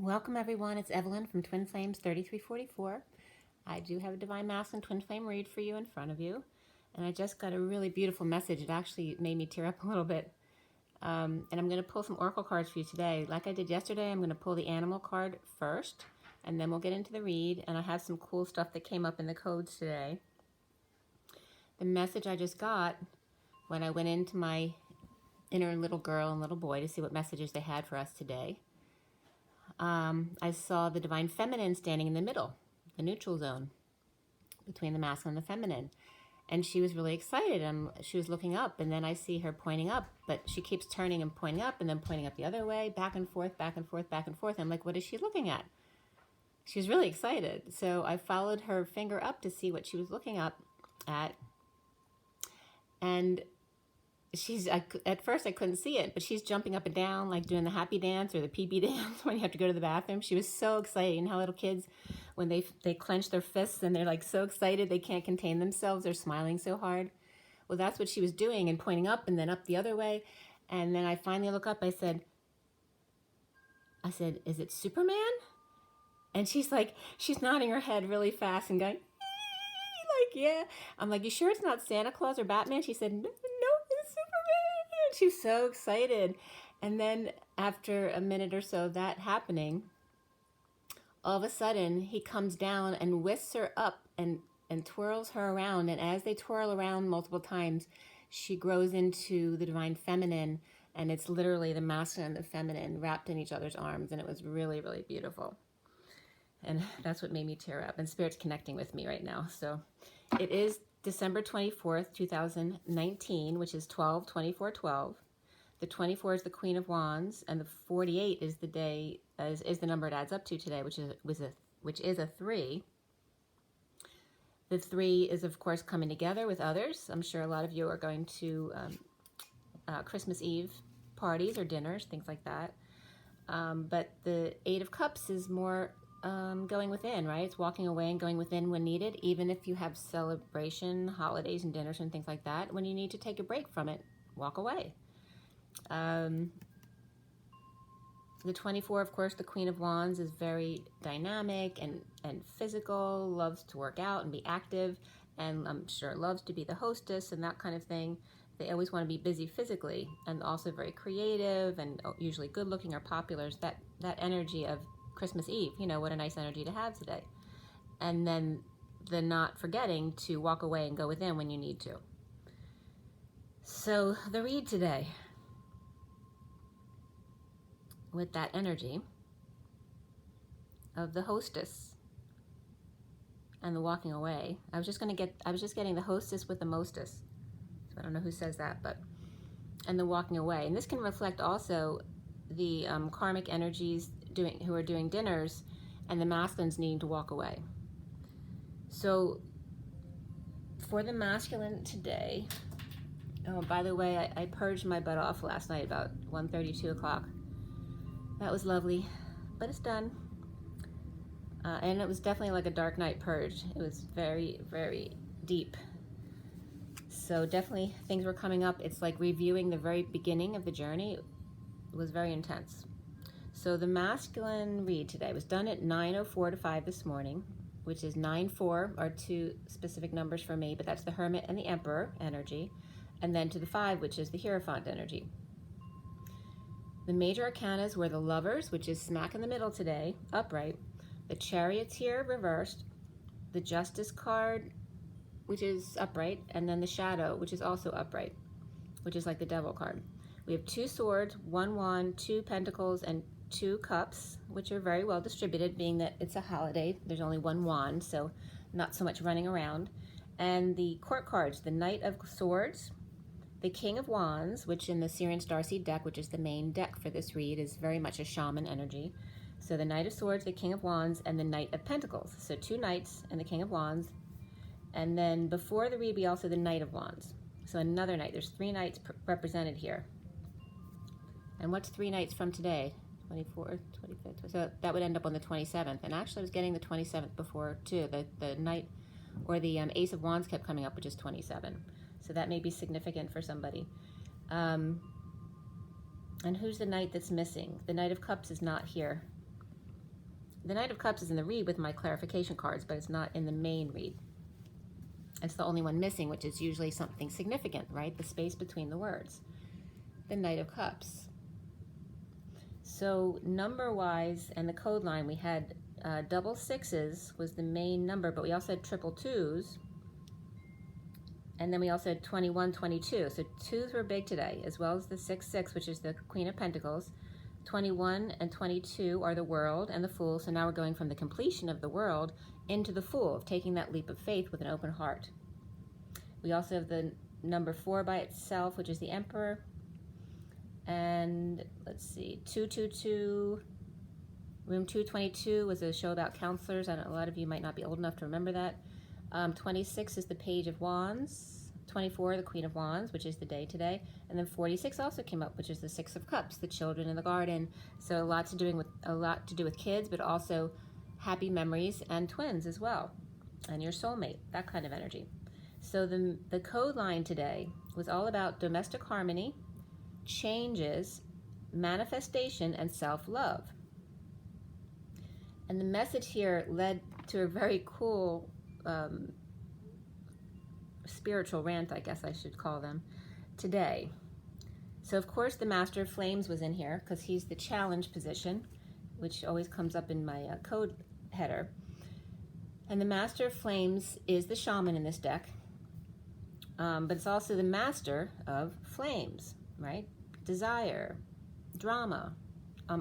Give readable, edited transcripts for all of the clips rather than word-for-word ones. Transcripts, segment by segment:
Welcome everyone, it's Evelyn from Twin Flames 3344. I do have a Divine Masculine Twin Flame read for you in front of you. And I just got a really beautiful message. It actually made me tear up a little bit. And I'm going to pull some oracle cards for you today. Like I did yesterday, I'm going to pull the animal card first. And then we'll get into the read. And I have some cool stuff that came up in the codes today. The message I just got when I went into my inner little girl and little boy to see what messages they had for us today. I saw the Divine Feminine standing in the middle, the neutral zone between the masculine and the feminine. And she was really excited. She was looking up, and then I see her pointing up, but she keeps turning and pointing up and then pointing up the other way, back and forth, back and forth, back and forth. I'm like, what is she looking at? She was really excited. So I followed her finger up to see what she was looking up at. And at first I couldn't see it, but she's jumping up and down, like doing the happy dance or the PB dance when you have to go to the bathroom. She was so excited. You know how little kids, when they clench their fists and they're like so excited they can't contain themselves, they're smiling so hard. Well, that's what she was doing, and pointing up and then up the other way. And then I finally look up, I said, is it Superman? And she's nodding her head really fast and going, like, yeah. I'm like, you sure it's not Santa Claus or Batman? She said, no, it's Superman. She was so excited. And then after a minute or so of that happening, all of a sudden he comes down and whisks her up and twirls her around. And as they twirl around multiple times, she grows into the Divine Feminine. And it's literally the masculine and the feminine wrapped in each other's arms. And it was really, really beautiful. And that's what made me tear up. And Spirit's connecting with me right now. So it is December 24th, 2019, which is 12/24/12. The 24 is the Queen of Wands, and the 48 is the day is the number it adds up to today, which is a 3. The 3 is, of course, coming together with others. I'm sure a lot of you are going to Christmas Eve parties or dinners, things like that. But the 8 of Cups is more going within, right? It's walking away and going within when needed, even if you have celebration, holidays and dinners and things like that. When you need to take a break from it, walk away. The 24, of course, the Queen of Wands, is very dynamic and physical, loves to work out and be active, and I'm sure loves to be the hostess and that kind of thing. They always want to be busy physically, and also very creative and usually good looking or popular. That energy of Christmas Eve, you know, what a nice energy to have today. And then the not forgetting to walk away and go within when you need to. So the read today, with that energy of the hostess and the walking away. I was just getting the hostess with the mostess. So I don't know who says that, and the walking away. And this can reflect also the karmic energies who are doing dinners, and the masculines needing to walk away. So for the masculine today, oh, by the way, I purged my butt off last night about 1:30, 2 o'clock. That was lovely, but it's done. And it was definitely like a dark night purge. It was very, very deep. So definitely things were coming up. It's like reviewing the very beginning of the journey. It was very intense. So the masculine read today was done at 9:04 to 5 this morning, which is 9-4 are 2 specific numbers for me, but that's the Hermit and the Emperor energy, and then to the 5, which is the Hierophant energy. The major arcanas were the Lovers, which is smack in the middle today, upright, the Charioteer reversed, the Justice card, which is upright, and then the Shadow, which is also upright, which is like the Devil card. We have 2 swords, 1 wand, 2 pentacles, and 2 cups, which are very well distributed, being that it's a holiday. There's only 1 wand, so not so much running around. And the court cards, the Knight of Swords, the King of Wands, which in the SIRIAN STARSEED deck, which is the main deck for this read, is very much a shaman energy. So the Knight of Swords, the King of Wands, and the Knight of Pentacles. So 2 knights and the King of Wands. And then before the read, we also the Knight of Wands. So another knight. There's 3 knights represented here. And what's 3 knights from today? 24th, 25th. So that would end up on the 27th. And actually I was getting the 27th before too. The knight or the Ace of Wands kept coming up, which is 27. So that may be significant for somebody. And who's the knight that's missing? The Knight of Cups is not here. the Knight of Cups is in the read with my clarification cards, but it's not in the main read. It's the only one missing, which is usually something significant, right? The space between the words. The Knight of Cups. So number-wise and the code line, we had double sixes was the main number, but we also had triple twos. And then we also had 21, 22. So twos were big today, as well as the 6, which is the Queen of Pentacles. 21 and 22 are the World and the Fool. So now we're going from the completion of the World into the Fool, of taking that leap of faith with an open heart. We also have the number 4 by itself, which is the Emperor. And let's see, 222, room 222 was a show about counselors. I know a lot of you might not be old enough to remember that. 26 is the Page of Wands. 24, the Queen of Wands, which is the day today. And then 46 also came up, which is the 6 of Cups, the children in the garden. So a lot to do with kids, but also happy memories and twins as well, and your soulmate, that kind of energy. So the code line today was all about domestic harmony, changes, manifestation, and self-love. And the message here led to a very cool spiritual rant, I guess I should call them, today. So of course the Master of Flames was in here because he's the challenge position, which always comes up in my code header. And the Master of Flames is the shaman in this deck, but it's also the Master of Flames, right? Desire, drama,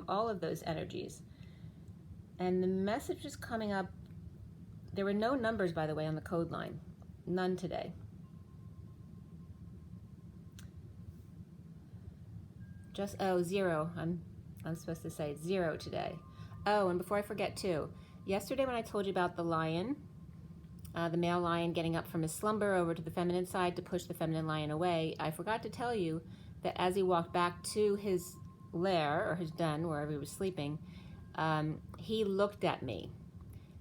all of those energies. And the message is coming up. There were no numbers, by the way, on the code line. None today. Just, oh, 0. I'm supposed to say 0 today. Oh, and before I forget too, yesterday when I told you about the lion, the male lion getting up from his slumber over to the feminine side to push the feminine lion away, I forgot to tell you that as he walked back to his lair, or his den, wherever he was sleeping, he looked at me.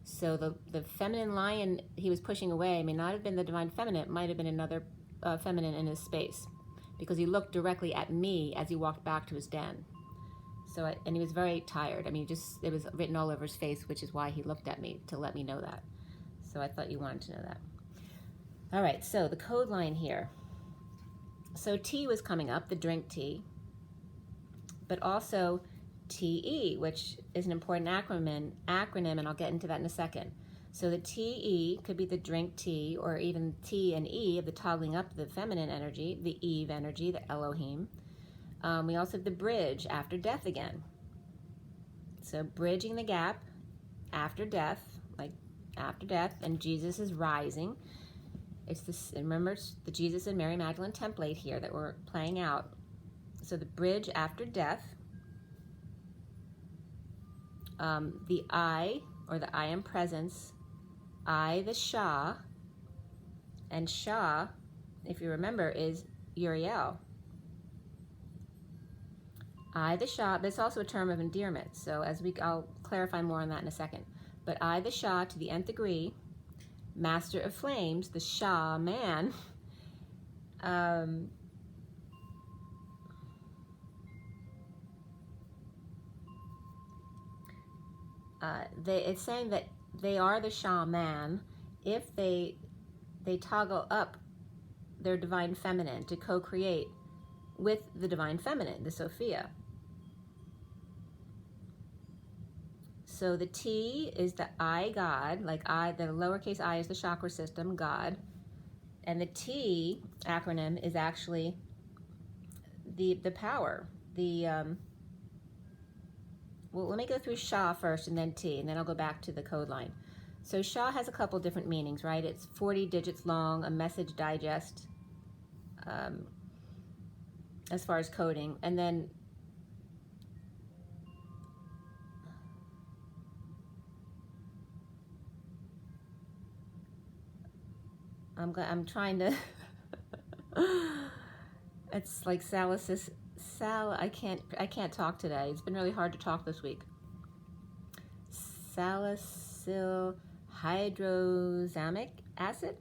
So the feminine lion he was pushing away may not have been the divine feminine, it might have been another feminine in his space, because he looked directly at me as he walked back to his den. So, and he was very tired. I mean, it was written all over his face, which is why he looked at me, to let me know that. So I thought you wanted to know that. All right, so the code line here. So T was coming up, the drink tea, but also TE, which is an important acronym, and I'll get into that in a second. So the TE could be the drink tea, or even T and E of the toggling up the feminine energy, the Eve energy, the Elohim. We also have the bridge, after death again. So bridging the gap after death, like after death, and Jesus is rising. It's this, remember, it's the Jesus and Mary Magdalene template here that we're playing out. So the bridge after death. The I, or the I am presence, I, the Shah, and Shah, if you remember, is Uriel. I, the Shah, but it's also a term of endearment, so I'll clarify more on that in a second. But I, the Shah, to the nth degree, Master of Flames, the Shah man, it's saying that they are the shaman if they toggle up their divine feminine to co-create with the divine feminine, the Sophia. So the T is the I, God, like I, the lowercase I is the chakra system, God, and the T acronym is actually the power, well, let me go through Shah first and then T, and then I'll go back to the code line. So Shah has a couple different meanings, right? It's 40 digits long, a message digest, as far as coding. And then I'm trying to, it's like I can't talk today. It's been really hard to talk this week. Salicyl hydrozamic acid.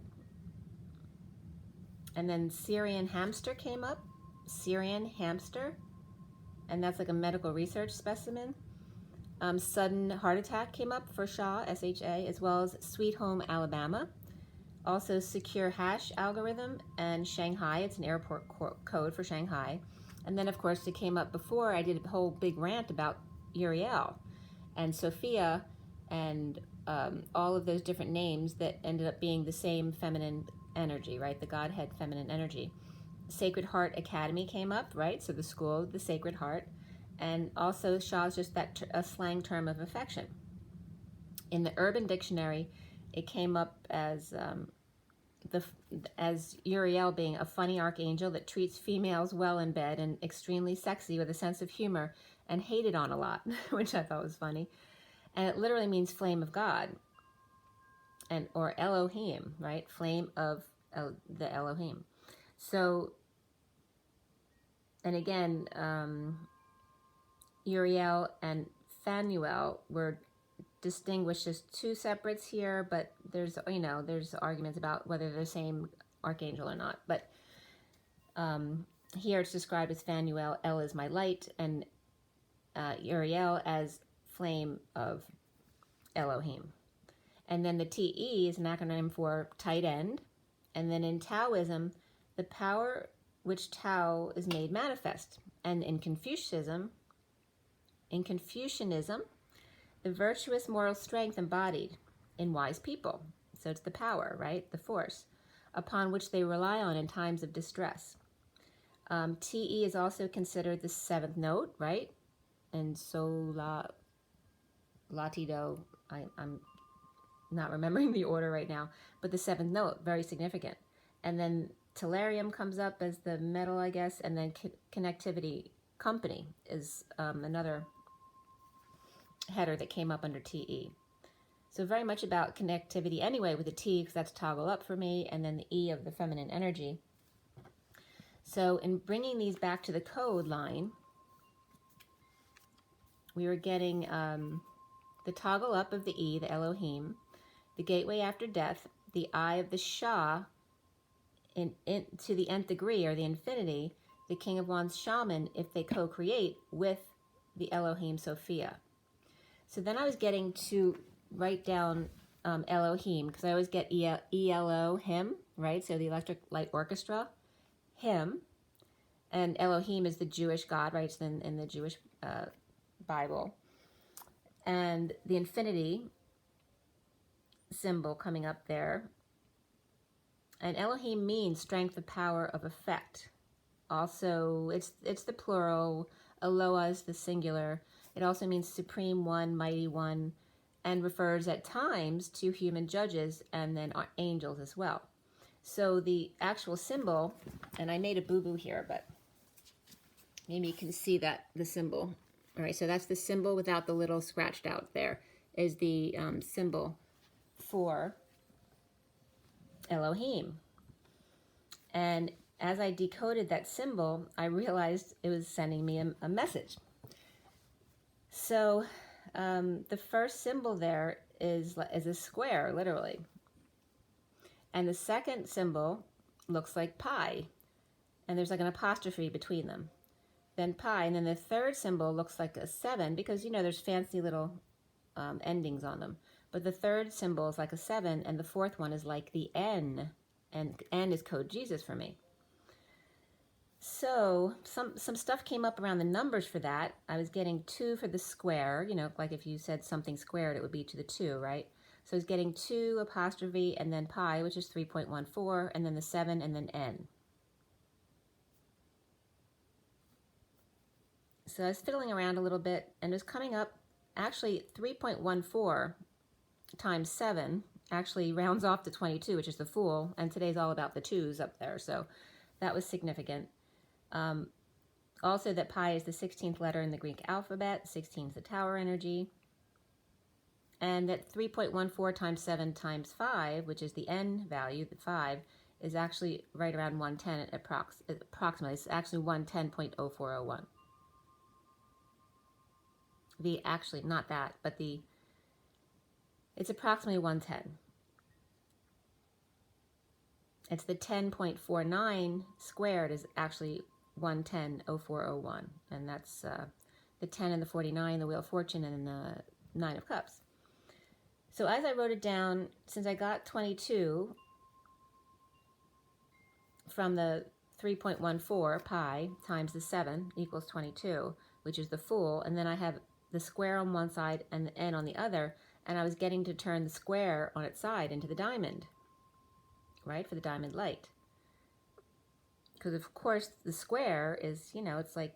And then Syrian hamster came up. Syrian hamster. And that's like a medical research specimen. Sudden heart attack came up for Shaw, S-H-A, as well as Sweet Home, Alabama. Also secure hash algorithm and Shanghai. It's an airport code for Shanghai. And then, of course, it came up before. I did a whole big rant about Uriel and Sophia and all of those different names that ended up being the same feminine energy, right? The Godhead feminine energy. Sacred Heart Academy came up, right? So the school of the Sacred Heart. And also Shaw's just that a slang term of affection. In the Urban Dictionary, it came up as Uriel being a funny archangel that treats females well in bed and extremely sexy with a sense of humor and hated on a lot, which I thought was funny. And it literally means flame of God, and or Elohim, right? Flame of the Elohim. So, and again, Uriel and Phanuel were distinguished as two separates here, but there's, you know, there's arguments about whether they're the same archangel or not. But here it's described as Phanuel, El is my light, and Uriel as flame of Elohim. And then the TE is an acronym for tight end. And then in Taoism, the power which Tao is made manifest. And in Confucianism, the virtuous moral strength embodied in wise people. So it's the power, right? The force upon which they rely on in times of distress. TE is also considered the seventh note, right? And so Latido, I'm not remembering the order right now, but the seventh note, very significant. And then tellurium comes up as the metal, I guess, and then connectivity company is another header that came up under TE. So very much about connectivity anyway with the T, because that's toggle up for me, and then the E of the feminine energy. So in bringing these back to the code line, we were getting the toggle up of the E, the Elohim, the gateway after death, the I of the Shah, to the nth degree, or the infinity, the King of Wands shaman, if they co-create with the Elohim Sophia. So then I was getting to write down Elohim, because I always get ELO, him, right? So the Electric Light Orchestra, him. And Elohim is the Jewish God, right? It's in the Jewish Bible. And the infinity symbol coming up there. And Elohim means strength of power of effect. Also, it's the plural. Eloah is the singular. It also means supreme one, mighty one, and refers at times to human judges and then angels as well. So the actual symbol, and I made a boo-boo here, but maybe you can see that, the symbol. All right, so that's the symbol without the little scratched out there, is the symbol for Elohim. And as I decoded that symbol, I realized it was sending me a message. So the first symbol there is a square, literally. And the second symbol looks like pi, and there's like an apostrophe between them. Then pi, and then the third symbol looks like a 7, because, you know, there's fancy little endings on them. But the third symbol is like a 7, and the fourth one is like the N, and N is code Jesus for me. So some stuff came up around the numbers for that. I was getting 2 for the square, you know, like if you said something squared, it would be to the 2, right? So I was getting 2 apostrophe and then pi, which is 3.14, and then the 7 and then N. So I was fiddling around a little bit, and it was coming up, actually 3.14 times 7 actually rounds off to 22, which is the Fool, and today's all about the 2s up there, so that was significant. Also that pi is the 16th letter in the Greek alphabet, 16 is the tower energy, and that 3.14 times 7 times 5, which is the N value, the 5, is actually right around 110 approximately. It's actually 110.0401. Actually, not that, but it's approximately 110. It's the 10.49 squared is actually 110.0401, and that's the 10 and the 49, the Wheel of Fortune, and the 9 of Cups. So as I wrote it down, since I got 22 from the 3.14 pi times the 7 equals 22, which is the Fool, and then I have the square on one side and the N on the other, and I was getting to turn the square on its side into the diamond, right, for the diamond light. Because of course the square is, you know, it's like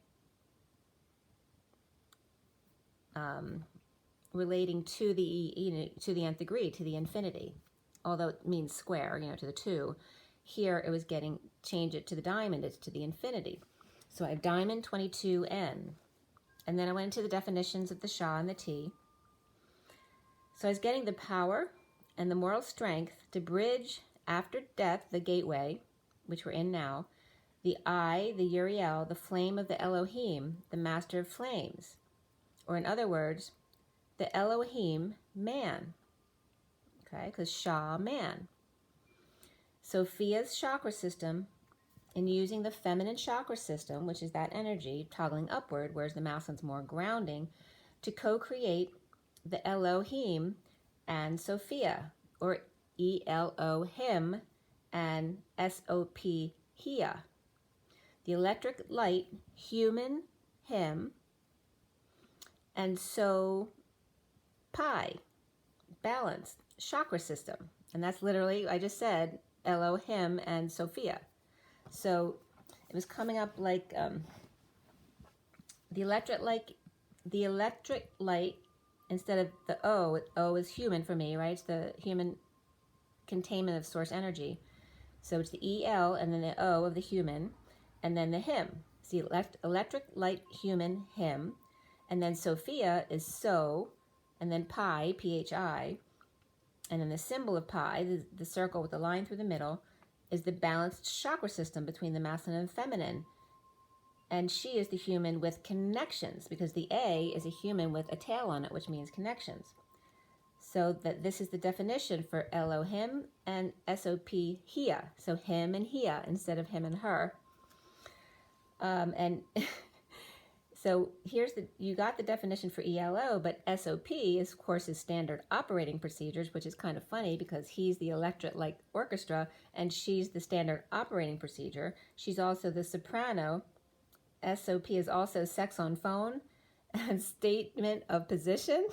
relating to the, you know, to the nth degree, to the infinity, although it means square, you know, to the 2. Here it was change it to the diamond, it's to the infinity. So I have diamond 22N. And then I went into the definitions of the Sha and the T. So I was getting the power and the moral strength to bridge after death the gateway, which we're in now, the I, the Uriel, the flame of the Elohim, the master of flames. Or in other words, the Elohim man. Okay, because Sha, man. Sophia's chakra system, in using the feminine chakra system, which is that energy toggling upward, whereas the masculine's more grounding, to co-create the Elohim and Sophia, or Elohim and S-O-P, Hia. The electric light, human, him, and so pi, balanced chakra system. And that's literally, I just said, Elohim and Sophia. So it was coming up like the electric light, instead of the O is human for me, right? It's the human containment of source energy. So it's the EL and then the O of the human, and then the him. See, electric light, human, him, and then Sophia is so, and then pi, P-H-I, and then the symbol of pi, the circle with the line through the middle, is the balanced chakra system between the masculine and feminine. And she is the human with connections, because the A is a human with a tail on it, which means connections. So that this is the definition for Elohim and S-O-P, Hia. So him and Hia instead of him and her. And so here's you got the definition for ELO, but SOP is, of course, is standard operating procedures, which is kind of funny because he's the electric light orchestra and she's the standard operating procedure. She's also the soprano. SOP is also sex on phone and statement of position,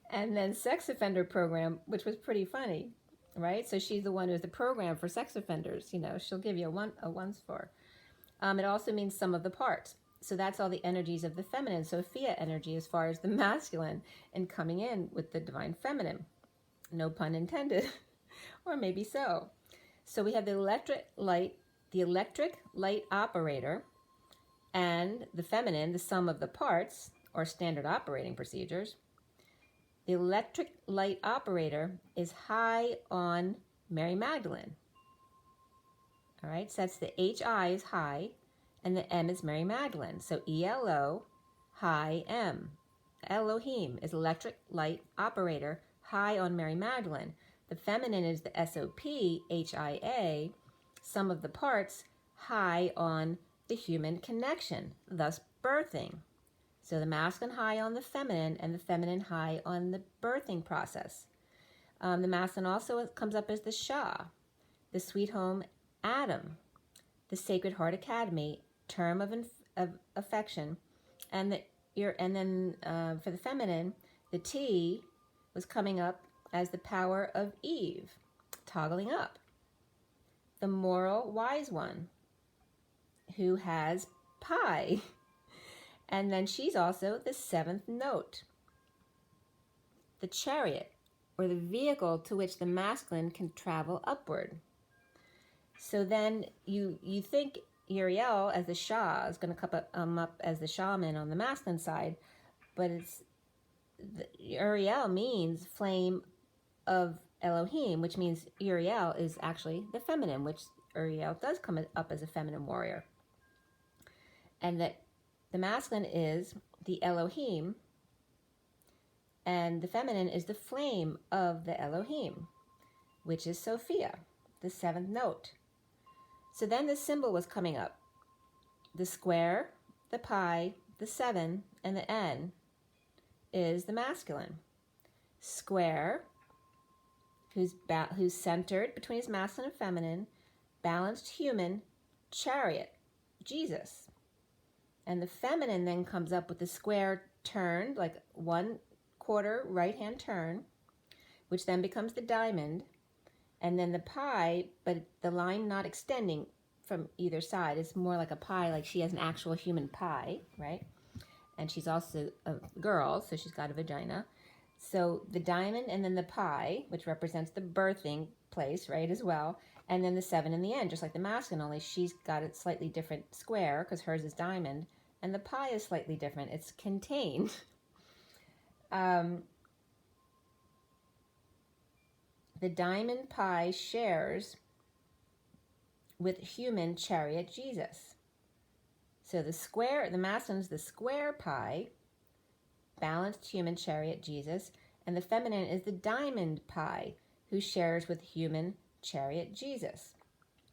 and then sex offender program, which was pretty funny, right? So she's the one who's the program for sex offenders. You know, she'll give you a once for. It also means sum of the parts. So that's all the energies of the feminine, Sophia energy, as far as the masculine, and coming in with the divine feminine. No pun intended, or maybe so. So we have the electric light operator, and the feminine, the sum of the parts, or standard operating procedures. The electric light operator is high on Mary Magdalene. All right, so that's the HI is high, and the M is Mary Magdalene. So ELO, high M. Elohim is electric light operator, high on Mary Magdalene. The feminine is the SOP, HIA, sum of the parts, high on the human connection, thus birthing. So the masculine high on the feminine, and the feminine high on the birthing process. The masculine also comes up as the Sha, the Sweet Home Adam, the Sacred Heart Academy, term of affection, and then for the feminine, the T was coming up as the power of Eve, toggling up. The moral wise one, who has pi, and then she's also the 7th note. The chariot, or the vehicle to which the masculine can travel upward. So then you think Uriel as the Shah is going to come up as the shaman on the masculine side, but Uriel means flame of Elohim, which means Uriel is actually the feminine, which Uriel does come up as a feminine warrior. And that the masculine is the Elohim, and the feminine is the flame of the Elohim, which is Sophia, the 7th note. So then the symbol was coming up. The square, the pi, the 7, and the N is the masculine. Square, who's centered between his masculine and feminine, balanced human, chariot, Jesus. And the feminine then comes up with the square turned, like 1/4 right-hand turn, which then becomes the diamond, and then the pie, but the line not extending from either side. It's more like a pie, like she has an actual human pie, right? And she's also a girl, so she's got a vagina. So the diamond and then the pie, which represents the birthing place, right, as well. And then the 7 in the end, just like the masculine, only she's got a slightly different square because hers is diamond. And the pie is slightly different. It's contained. The diamond pie shares with human chariot Jesus. So the square, the masculine is the square pie, balanced human chariot Jesus, and the feminine is the diamond pie, who shares with human chariot Jesus.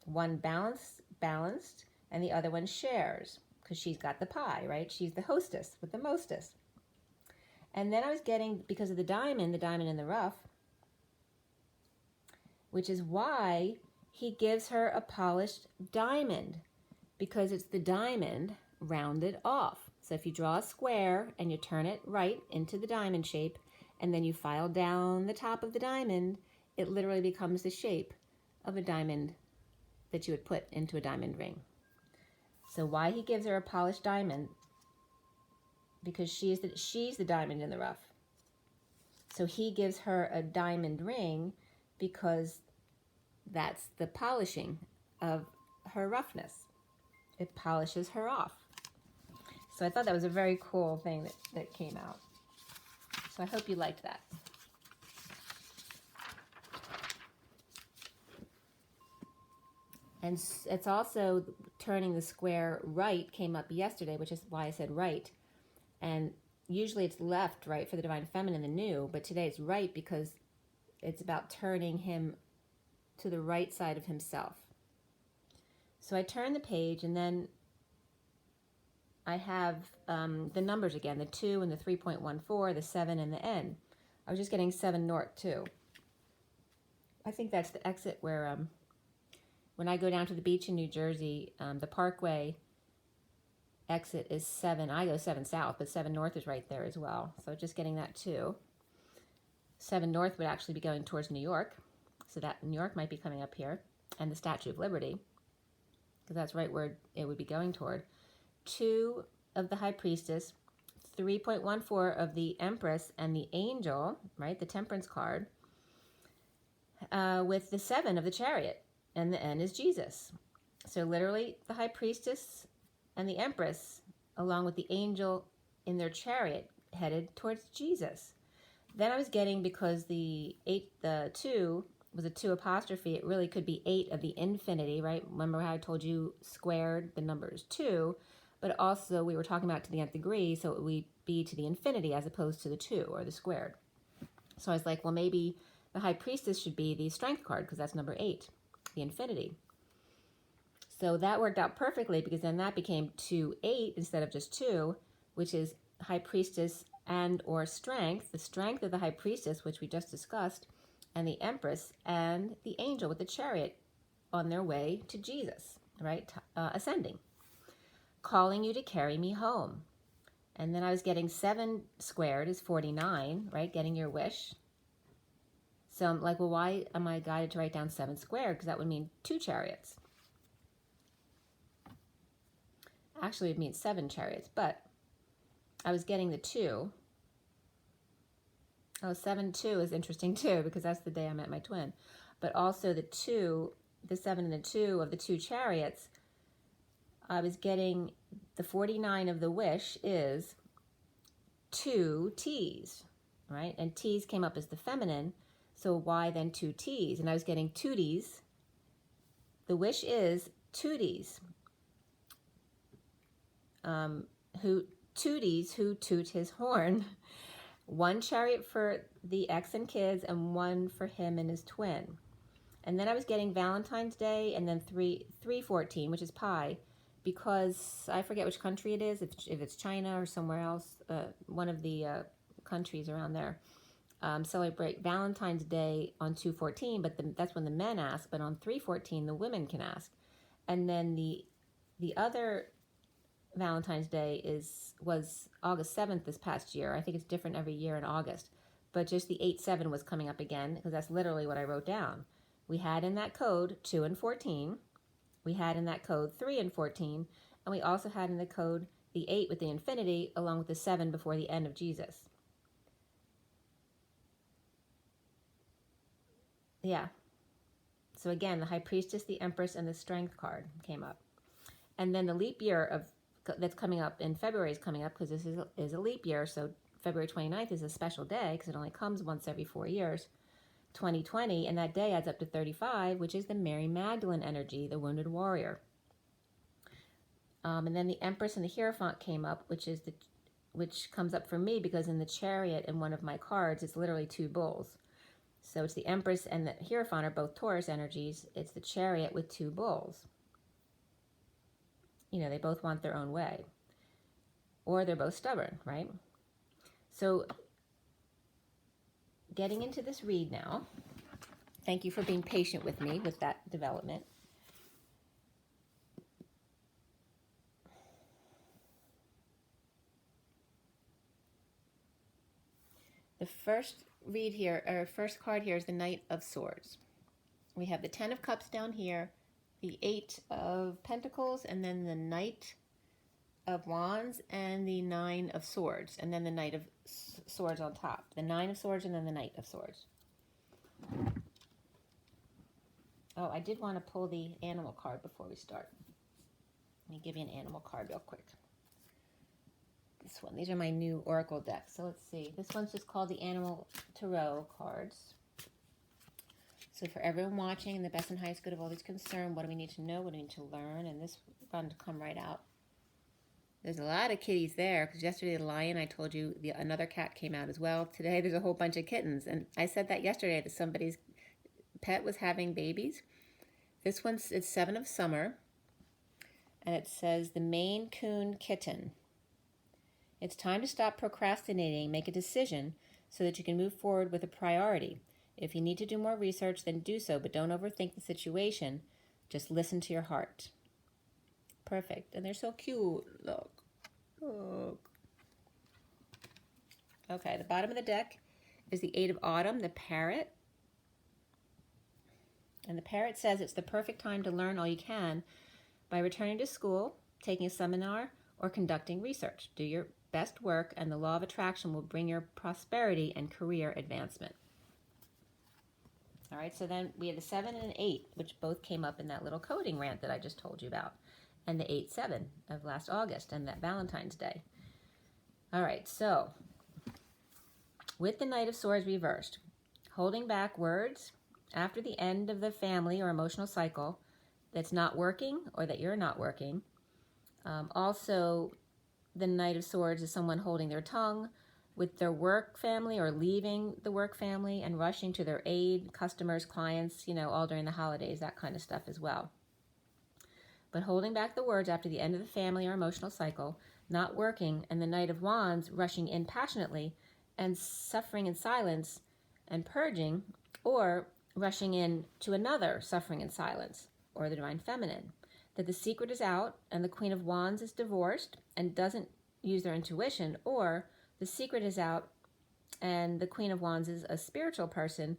One balanced, and the other one shares, because she's got the pie, right? She's the hostess with the mostest. And then I was getting, because of the diamond in the rough, which is why he gives her a polished diamond, because it's the diamond rounded off. So if you draw a square and you turn it right into the diamond shape, and then you file down the top of the diamond, it literally becomes the shape of a diamond that you would put into a diamond ring. So why he gives her a polished diamond? Because she's the diamond in the rough. So he gives her a diamond ring because that's the polishing of her roughness. It polishes her off. So I thought that was a very cool thing that came out. So I hope you liked that. And it's also turning the square right came up yesterday, which is why I said right. And usually it's left, right, for the divine feminine, the new, but today it's right because it's about turning him to the right side of himself. So I turn the page, and then I have the numbers again, the 2 and the 3.14, the 7 and the N. I was just getting 7 north too. I think that's the exit where when I go down to the beach in New Jersey, the Parkway exit is 7. I go 7 south, but 7 north is right there as well. So just getting that too. 7 north would actually be going towards New York. So that New York might be coming up here. And the Statue of Liberty, because that's right where it would be going toward. 2 of the High Priestess, 3.14 of the Empress and the Angel, right, the Temperance card, with the 7 of the Chariot, and the N is Jesus. So literally the High Priestess and the Empress, along with the Angel in their chariot, headed towards Jesus. Then I was getting, because the 2 was a 2 apostrophe, it really could be 8 of the infinity, right? Remember how I told you squared the numbers 2, but also we were talking about to the nth degree, so it would be to the infinity as opposed to the 2 or the squared. So I was like, well, maybe the High Priestess should be the Strength card, because that's number 8, the infinity. So that worked out perfectly, because then that became 2-8 instead of just 2, which is High Priestess and or Strength, the strength of the High Priestess, which we just discussed, and the Empress and the Angel with the Chariot on their way to Jesus, right? Ascending. Calling you to carry me home. And then I was getting 7 squared is 49, right? Getting your wish. So I'm like, well, why am I guided to write down 7 squared? Because that would mean 2 chariots. Actually, it means 7 chariots, but I was getting the 2. Oh, 7-2 is interesting too, because that's the day I met my twin. But also the 2, the 7 and the 2 of the 2 chariots, I was getting the 49 of the wish is 2 T's, right? And T's came up as the feminine, so why then 2 T's? And I was getting 2 T's. The wish is 2 T's. Who toot his horn. 1 chariot for the ex and kids, and 1 for him and his twin. And then I was getting Valentine's Day, and then 314, which is pi, because I forget which country it is, if it's China or somewhere else, one of the countries around there, celebrate Valentine's Day on 2/14, but that's when the men ask, but on 3/14 the women can ask. And then the other Valentine's Day was August 7th this past year. I think it's different every year in August, but just the 8/7 was coming up again, because that's literally what I wrote down. We had in that code 2 and 14. We had in that code 3 and 14, and we also had in the code the 8 with the infinity, along with the 7 before the end of Jesus. Yeah. So again, the High Priestess, the Empress, and the Strength card came up. And then the leap year that's coming up in February is coming up, because this is a leap year, so February 29th is a special day, because it only comes once every 4 years. 2020, and that day adds up to 35, which is the Mary Magdalene energy, the wounded warrior. And then the Empress and the Hierophant came up, which comes up for me because in the Chariot in one of my cards, it's literally 2 bulls. So it's the Empress and the Hierophant are both Taurus energies. It's the Chariot with 2 bulls. You know, they both want their own way, or they're both stubborn, right? So getting into this read now. Thank you for being patient with me with that development. The first read here, or first card here, is the Knight of Swords. We have the 10 of Cups down here, the 8 of Pentacles, and then the Knight of Wands, and the 9 of Swords, and then the Knight of Swords on top. The 9 of Swords, and then the Knight of Swords. Oh, I did want to pull the animal card before we start. Let me give you an animal card real quick. This one. These are my new Oracle decks. So let's see. This one's just called the Animal Tarot cards. So for everyone watching, in the best and highest good of all these concerned, what do we need to know? What do we need to learn? And this one to come right out. There's a lot of kitties there, because yesterday the lion, I told you, another cat came out as well. Today there's a whole bunch of kittens. And I said that yesterday, that somebody's pet was having babies. This one's, it's 7 of Summer. And it says, the Maine Coon Kitten. It's time to stop procrastinating, make a decision, so that you can move forward with a priority. If you need to do more research, then do so, but don't overthink the situation. Just listen to your heart. Perfect. And they're so cute. Look. Look. Okay, the bottom of the deck is the 8 of Autumn, the Parrot. And the Parrot says it's the perfect time to learn all you can by returning to school, taking a seminar, or conducting research. Do your best work, and the law of attraction will bring your prosperity and career advancement. All right, so then we have the 7 and 8, which both came up in that little coding rant that I just told you about, and the 8/7 of last August and that Valentine's Day. All right, so with the Knight of Swords reversed, holding back words after the end of the family or emotional cycle that's not working, or that you're not working. Also, the Knight of Swords is someone holding their tongue with their work family, or leaving the work family and rushing to their aid, customers, clients, you know, all during the holidays, that kind of stuff as well. But holding back the words after the end of the family or emotional cycle, not working, and the Knight of Wands rushing in passionately and suffering in silence and purging, or rushing in to another suffering in silence, or the Divine Feminine. That the secret is out and the Queen of Wands is divorced and doesn't use their intuition, or the secret is out and the Queen of Wands is a spiritual person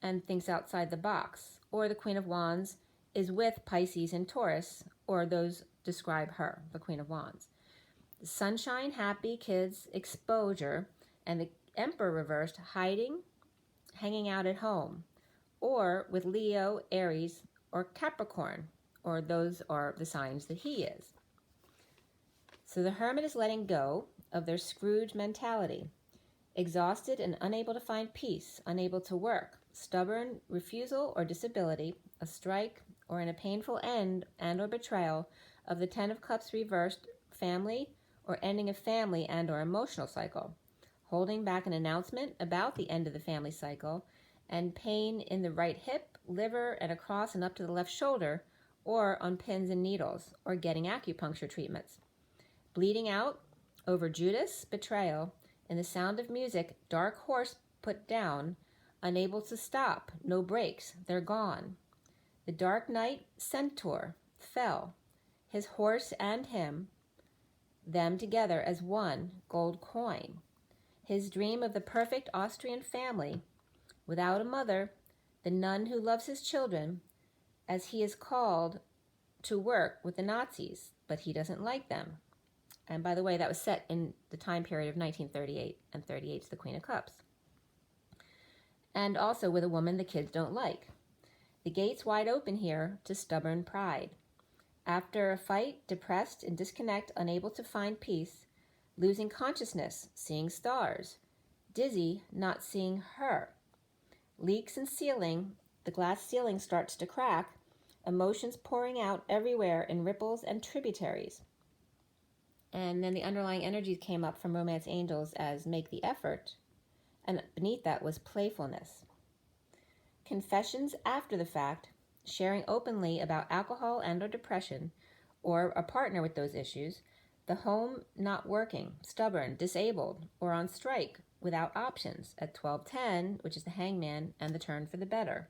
and thinks outside the box, or the Queen of Wands is with Pisces and Taurus, or those describe her, the Queen of Wands. The Sunshine, happy, kids, exposure, and the Emperor reversed, hiding, hanging out at home, or with Leo, Aries, or Capricorn, or those are the signs that he is. So the Hermit is letting go of their Scrooge mentality, exhausted and unable to find peace, unable to work, stubborn refusal or disability, a strike, or in a painful end and or betrayal of the 10 of Cups reversed, family, or ending a family and or emotional cycle, holding back an announcement about the end of the family cycle, and pain in the right hip, liver, and across and up to the left shoulder, or on pins and needles, or getting acupuncture treatments. Bleeding out over Judas, betrayal, and the sound of music, dark horse put down, unable to stop, no brakes, they're gone. The dark night centaur fell, his horse and him, them together as one gold coin. His dream of the perfect Austrian family, without a mother, the nun who loves his children, as he is called to work with the Nazis, but he doesn't like them. And by the way, that was set in the time period of 1938, and 38 is the Queen of Cups. And also with a woman the kids don't like. The gate's wide open here to stubborn pride. After a fight, depressed and disconnect, unable to find peace, losing consciousness, seeing stars, dizzy, not seeing her. Leaks in ceiling, the glass ceiling starts to crack, emotions pouring out everywhere in ripples and tributaries. And then the underlying energies came up from Romance Angels as make the effort, and beneath that was playfulness. Confessions after the fact, sharing openly about alcohol and or depression, or a partner with those issues, the home not working, stubborn, disabled, or on strike, without options at 12:10, which is the hangman, and the turn for the better.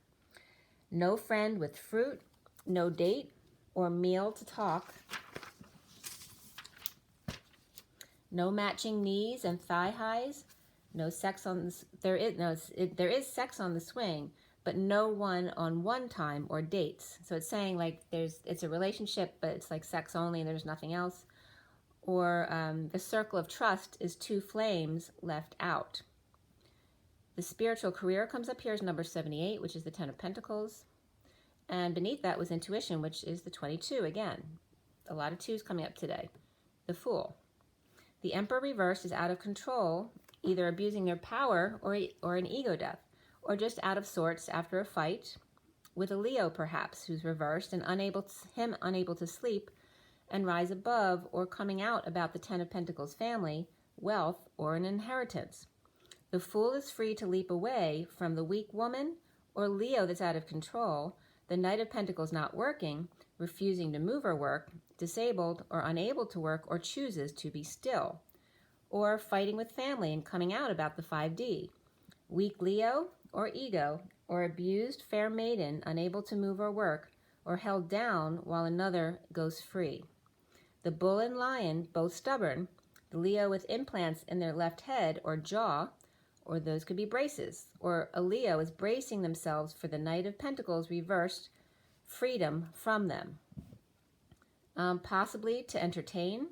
No friend with fruit, no date or meal to talk, no matching knees and thigh highs, no sex on the, there is sex on the swing, but no one-on-one time or dates. So it's saying like it's a relationship, but it's like sex only and there's nothing else. Or the circle of trust is two flames left out. The spiritual career comes up here as number 78, which is the 10 of Pentacles. And beneath that was intuition, which is the 22 again. A lot of twos coming up today. The Fool. The Emperor reversed is out of control, either abusing their power or an ego death, or just out of sorts after a fight with a Leo perhaps, who's reversed and unable to sleep and rise above, or coming out about the 10 of Pentacles family, wealth, or an inheritance. The Fool is free to leap away from the weak woman or Leo that's out of control, the Knight of Pentacles not working, refusing to move or work, disabled or unable to work, or chooses to be still, or fighting with family and coming out about the 5D, weak Leo or ego, or abused fair maiden unable to move or work, or held down while another goes free. The Bull and Lion, both stubborn, the Leo with implants in their left head or jaw, or those could be braces, or a Leo is bracing themselves for the Knight of Pentacles reversed, freedom from them. Possibly to entertain,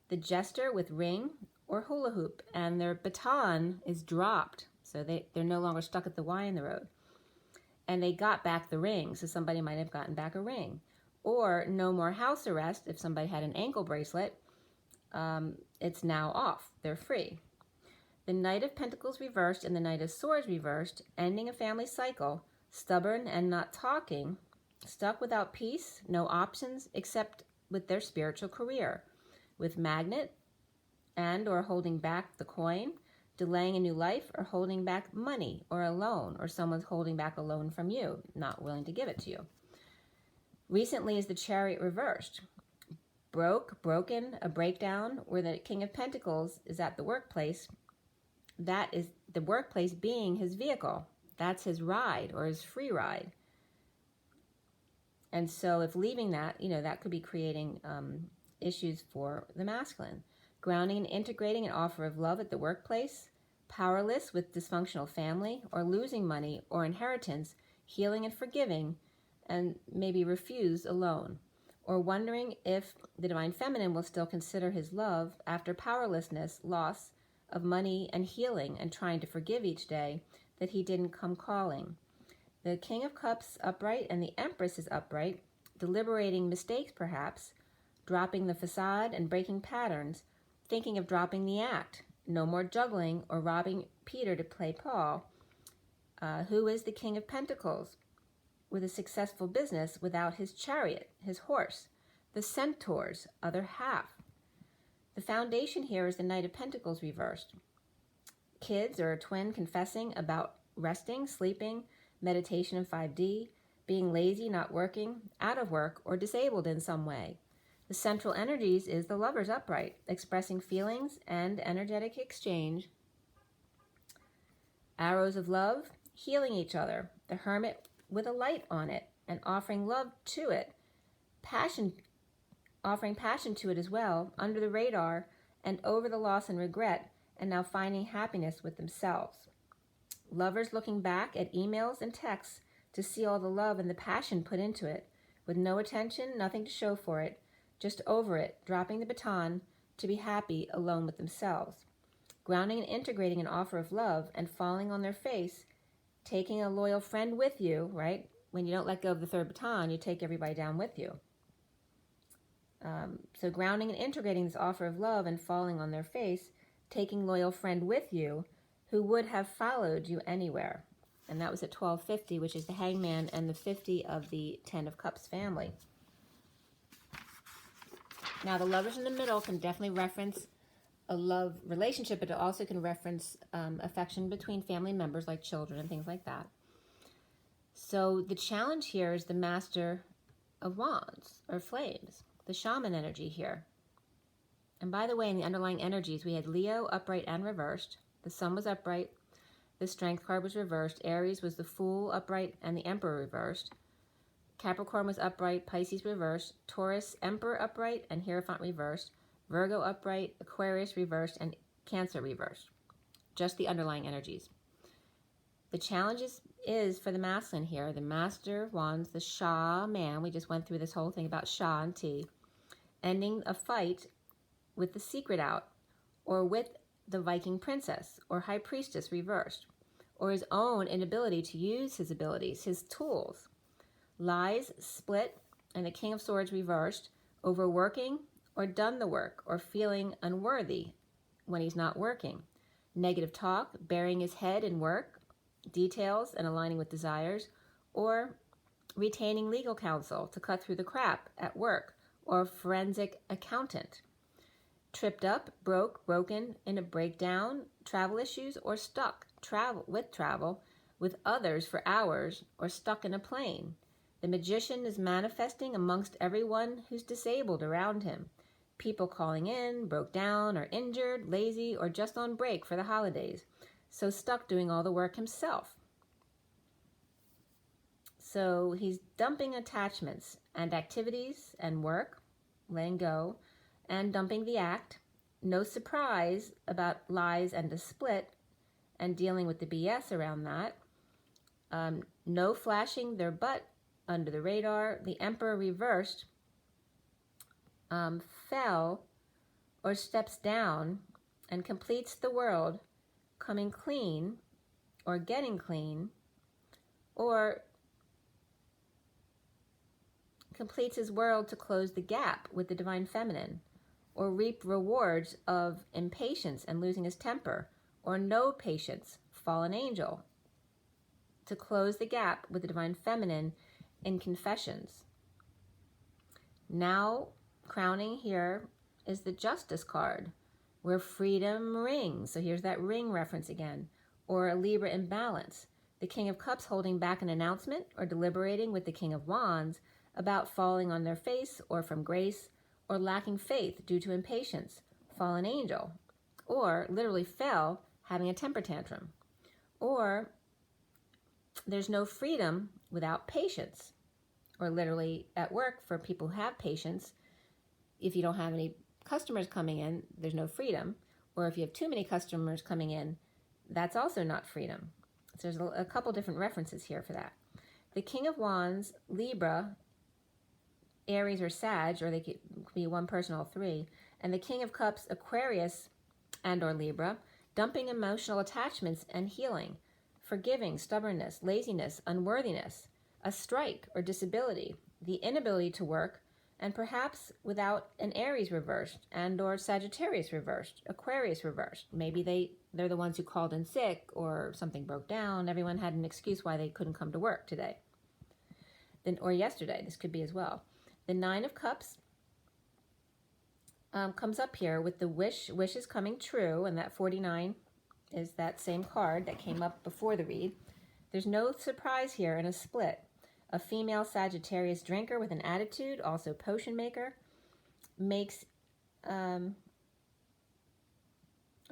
the Jester with ring or hula hoop, and their baton is dropped, so they're no longer stuck at the Y in the road. And they got back the ring, so somebody might have gotten back a ring. Or no more house arrest. If somebody had an ankle bracelet, it's now off. They're free. The Knight of Pentacles reversed and the Knight of Swords reversed, ending a family cycle, stubborn and not talking, stuck without peace, no options except with their spiritual career, with magnet and or holding back the coin, delaying a new life, or holding back money or a loan, or someone's holding back a loan from you, not willing to give it to you. Recently is the Chariot reversed. Broken, a breakdown, where the King of Pentacles is at the workplace. That is the workplace being his vehicle. That's his ride or his free ride. And so if leaving that, that could be creating issues for the masculine. Grounding and integrating an offer of love at the workplace. Powerless with dysfunctional family, or losing money or inheritance, healing and forgiving, and maybe refused a loan. Or wondering if the Divine Feminine will still consider his love after powerlessness, loss of money and healing, and trying to forgive each day that he didn't come calling. The King of Cups upright and the Empress is upright, deliberating mistakes perhaps, dropping the facade and breaking patterns, thinking of dropping the act, no more juggling or robbing Peter to play Paul, who is the King of Pentacles, with a successful business without his chariot, his horse, the Centaur's other half. The foundation here is the Knight of Pentacles reversed. Kids or a twin confessing about resting, sleeping, meditation in 5D, being lazy, not working, out of work, or disabled in some way. The central energies is the Lover's upright, expressing feelings and energetic exchange. Arrows of love, healing each other. The Hermit with a light on it and offering love to it. Offering passion to it as well, under the radar and over the loss and regret, and now finding happiness with themselves. Lovers looking back at emails and texts to see all the love and the passion put into it, with no attention, nothing to show for it, just over it, dropping the baton to be happy alone with themselves. Grounding and integrating an offer of love and falling on their face, taking a loyal friend with you, right? When you don't let go of the third baton, you take everybody down with you. So grounding and integrating this offer of love and falling on their face, taking loyal friend with you who would have followed you anywhere. And that was at 1250, which is the Hangman and the 50 of the 10 of Cups family. Now, the Lovers in the middle can definitely reference a love relationship, but it also can reference affection between family members like children and things like that. So the challenge here is the Master of Wands, or Flames, the Shaman energy here. And by the way, in the underlying energies, we had Leo upright and reversed. The Sun was upright. The Strength card was reversed. Aries was the Fool upright and the Emperor reversed. Capricorn was upright, Pisces reversed. Taurus, Emperor upright and Hierophant reversed. Virgo upright, Aquarius reversed, and Cancer reversed. Just the underlying energies. The challenge is for the masculine here, the Master of Wands, the Shah man. We just went through this whole thing about Shah and T. Ending a fight with the Secret out, or with the Viking Princess, or High Priestess reversed, or his own inability to use his abilities, his tools. Lies split, and the King of Swords reversed, overworking or done the work, or feeling unworthy when he's not working. Negative talk, burying his head in work, details and aligning with desires, or retaining legal counsel to cut through the crap at work, or forensic accountant. Tripped up, broken in a breakdown, travel issues, or stuck travel with others for hours, or stuck in a plane. The Magician is manifesting amongst everyone who's disabled around him. People calling in, broke down or injured, lazy, or just on break for the holidays. So stuck doing all the work himself. So he's dumping attachments and activities and work, letting go, and dumping the act. No surprise about lies and a split and dealing with the BS around that. No flashing their butt under the radar. The Emperor reversed fell or steps down and completes the world coming clean or getting clean, or completes his world to close the gap with the Divine Feminine, or reap rewards of impatience and losing his temper, or no patience, fallen angel, to close the gap with the Divine Feminine in Confessions. Now, crowning here is the Justice card, where freedom rings. So here's that ring reference again. Or a Libra imbalance. The King of Cups holding back an announcement or deliberating with the King of Wands about falling on their face or from grace, or lacking faith due to impatience, fallen angel, or literally fell having a temper tantrum. Or there's no freedom without patience, or literally at work for people who have patience. If you don't have any customers coming in, there's no freedom. Or if you have too many customers coming in, that's also not freedom. So there's a couple different references here for that. The King of Wands, Libra, Aries or Sag, or they could be one person, all three. And the King of Cups, Aquarius and or Libra, dumping emotional attachments and healing, forgiving, stubbornness, laziness, unworthiness, a strike or disability, the inability to work, and perhaps without an Aries reversed and or Sagittarius reversed, Aquarius reversed. Maybe they're the ones who called in sick or something broke down. Everyone had an excuse why they couldn't come to work today. Then, or yesterday, this could be as well. The Nine of Cups comes up here with the wishes coming true, and that 49 is that same card that came up before the read. There's no surprise here in a split. A female Sagittarius drinker with an attitude, also potion maker, makes, or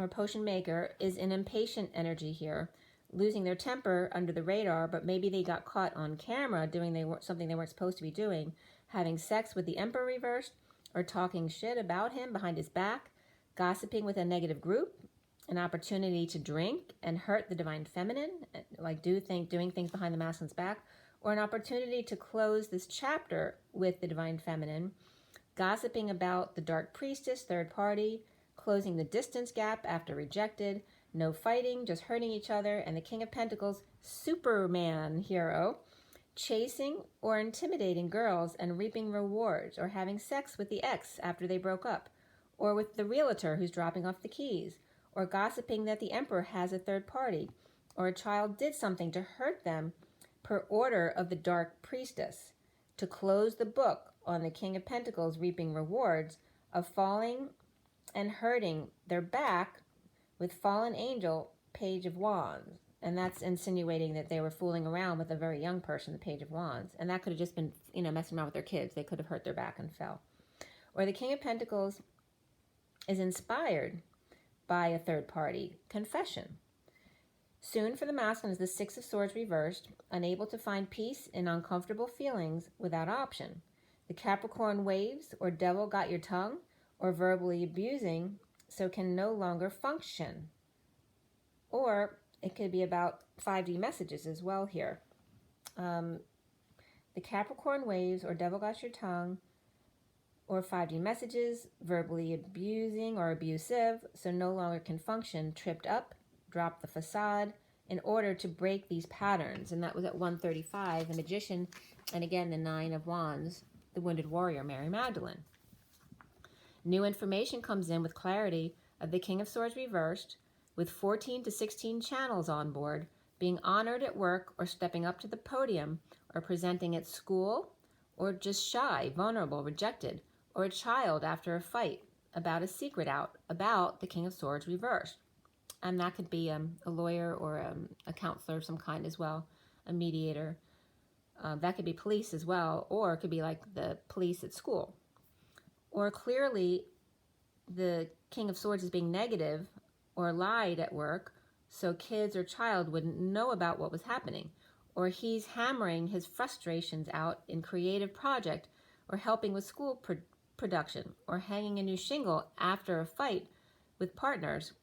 potion maker is an impatient energy here, losing their temper under the radar, but maybe they got caught on camera doing something they weren't supposed to be doing, having sex with the Emperor reversed, or talking shit about him behind his back, gossiping with a negative group, an opportunity to drink and hurt the divine feminine, like doing things behind the masculine's back, or an opportunity to close this chapter with the divine feminine, gossiping about the dark priestess, third party, closing the distance gap after rejected, no fighting, just hurting each other, and the King of Pentacles, Superman hero, chasing or intimidating girls and reaping rewards, or having sex with the ex after they broke up, or with the realtor who's dropping off the keys, or gossiping that the Emperor has a third party, or a child did something to hurt them per order of the dark priestess, to close the book on the King of Pentacles reaping rewards of falling and hurting their back with fallen angel, Page of Wands. And that's insinuating that they were fooling around with a very young person, the Page of Wands. And that could have just been, messing around with their kids. They could have hurt their back and fell. Or the King of Pentacles is inspired by a third party, confession. Soon for the masculine is the Six of Swords reversed, unable to find peace in uncomfortable feelings without option. The Capricorn waves, or devil got your tongue, or verbally abusing, so can no longer function. Or it could be about 5D messages as well here. The Capricorn waves, or devil got your tongue, or 5D messages, verbally abusing or abusive, so no longer can function, tripped up, drop the facade in order to break these patterns. And that was at 135, the Magician, and again the Nine of Wands, the Wounded Warrior, Mary Magdalene. New information comes in with clarity of the King of Swords reversed, with 14 to 16 channels on board, being honored at work or stepping up to the podium, or presenting at school, or just shy, vulnerable, rejected, or a child after a fight, about a secret out, about the King of Swords reversed. And that could be a lawyer or a counselor of some kind as well, a mediator. That could be police as well, or it could be like the police at school. Or clearly the King of Swords is being negative or lied at work, so kids or child wouldn't know about what was happening. Or he's hammering his frustrations out in creative project, or helping with school production, or hanging a new shingle after a fight with partners,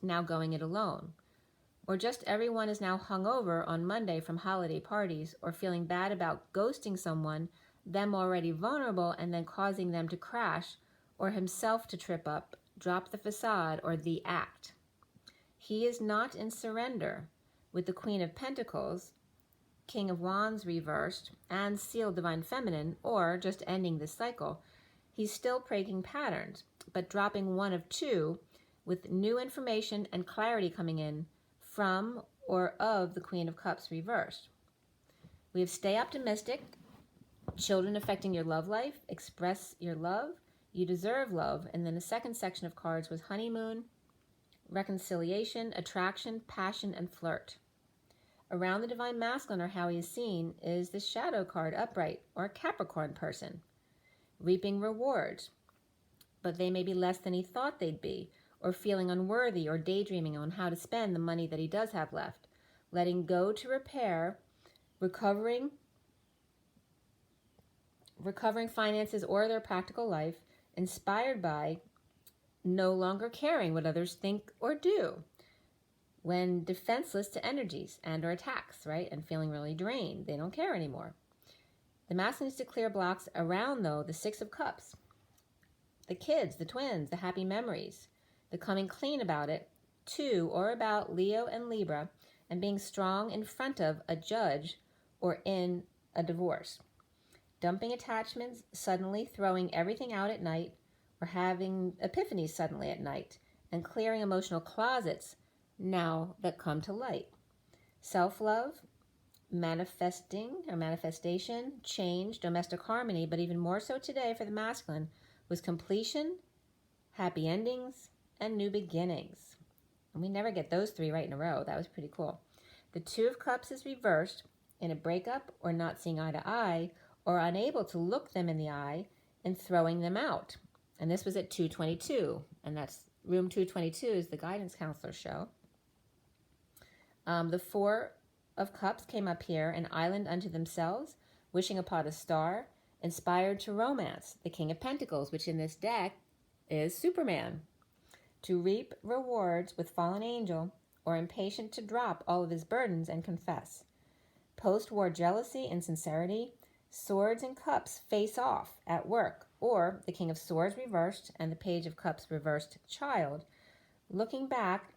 now going it alone. Or just everyone is now hungover on Monday from holiday parties, or feeling bad about ghosting someone, them already vulnerable, and then causing them to crash, or himself to trip up, drop the facade, or the act. He is not in surrender with the Queen of Pentacles, King of Wands reversed, and sealed Divine Feminine, or just ending this cycle. He's still breaking patterns, but dropping one of two, with new information and clarity coming in from or of the Queen of Cups reversed. We have stay optimistic, children affecting your love life, express your love, you deserve love, and then the second section of cards was honeymoon, reconciliation, attraction, passion, and flirt. Around the Divine Masculine, or how he is seen, is the shadow card, upright, or a Capricorn person, reaping rewards, but they may be less than he thought they'd be, or feeling unworthy, or daydreaming on how to spend the money that he does have left, letting go to repair, recovering finances or their practical life, inspired by no longer caring what others think or do, when defenseless to energies and or attacks, right, and feeling really drained. They don't care anymore. The masculine needs to clear blocks around, though, the Six of Cups, the kids, the twins, the happy memories, the coming clean about it, to or about Leo and Libra, and being strong in front of a judge or in a divorce. Dumping attachments, suddenly throwing everything out at night, or having epiphanies suddenly at night, and clearing emotional closets now that come to light. Self-love, manifesting or manifestation, change, domestic harmony, but even more so today for the masculine, was completion, happy endings, and new beginnings. And we never get those three right in a row. That was pretty cool. The Two of Cups is reversed, in a breakup or not seeing eye to eye or unable to look them in the eye and throwing them out. And this was at 222, and that's room 222 is the guidance counselor show. The Four of Cups came up here, an island unto themselves, wishing upon a star, inspired to romance, the King of Pentacles, which in this deck is Superman, to reap rewards with fallen angel, or impatient to drop all of his burdens and confess. Post-war jealousy, insincerity, swords and cups face off at work, or the King of Swords reversed and the Page of Cups reversed child, looking back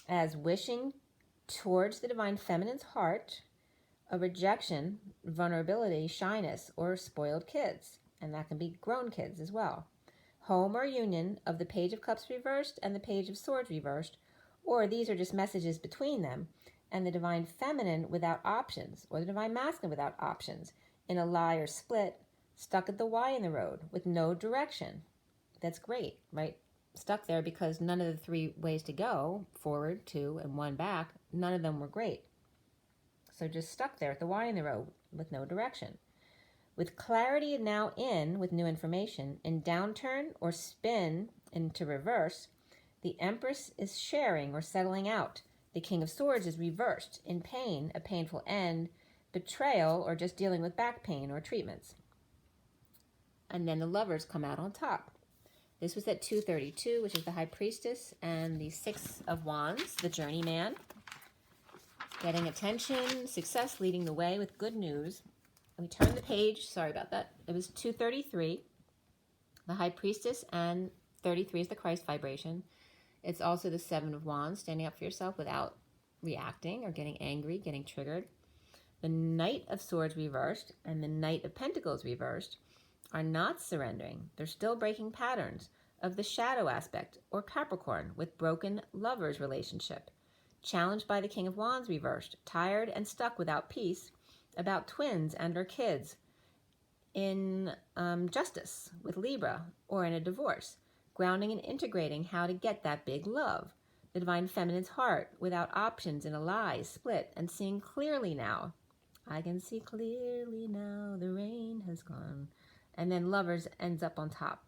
as wishing towards the divine feminine's heart, a rejection, vulnerability, shyness, or spoiled kids, and that can be grown kids as well. Home or union of the Page of Cups reversed and the Page of Swords reversed, or these are just messages between them, and the divine feminine without options, or the divine masculine without options, in a lie or split, stuck at the Y in the road with no direction. That's great, right? Stuck there because none of the three ways to go, forward, two, and one back, none of them were great. So just stuck there at the Y in the road with no direction. With clarity now in, with new information, in downturn or spin into reverse, the Empress is sharing or settling out. The King of Swords is reversed, in pain, a painful end, betrayal, or just dealing with back pain or treatments. And then the Lovers come out on top. This was at 232, which is the High Priestess, and the Six of Wands, the Journeyman. Getting attention, success, leading the way with good news. We turn the page, sorry about that. It was 233, the High Priestess, and 33 is the Christ vibration. It's also the Seven of Wands, standing up for yourself without reacting or getting angry, getting triggered. The Knight of Swords reversed and the Knight of Pentacles reversed are not surrendering. They're still breaking patterns of the shadow aspect, or Capricorn, with broken lovers relationship. Challenged by the King of Wands reversed, tired and stuck without peace, about twins and or kids, in justice with Libra, or in a divorce, grounding and integrating how to get that big love. The divine feminine's heart, without options, in a lie, split, and seeing clearly now. I can see clearly now, the rain has gone. And then Lovers ends up on top.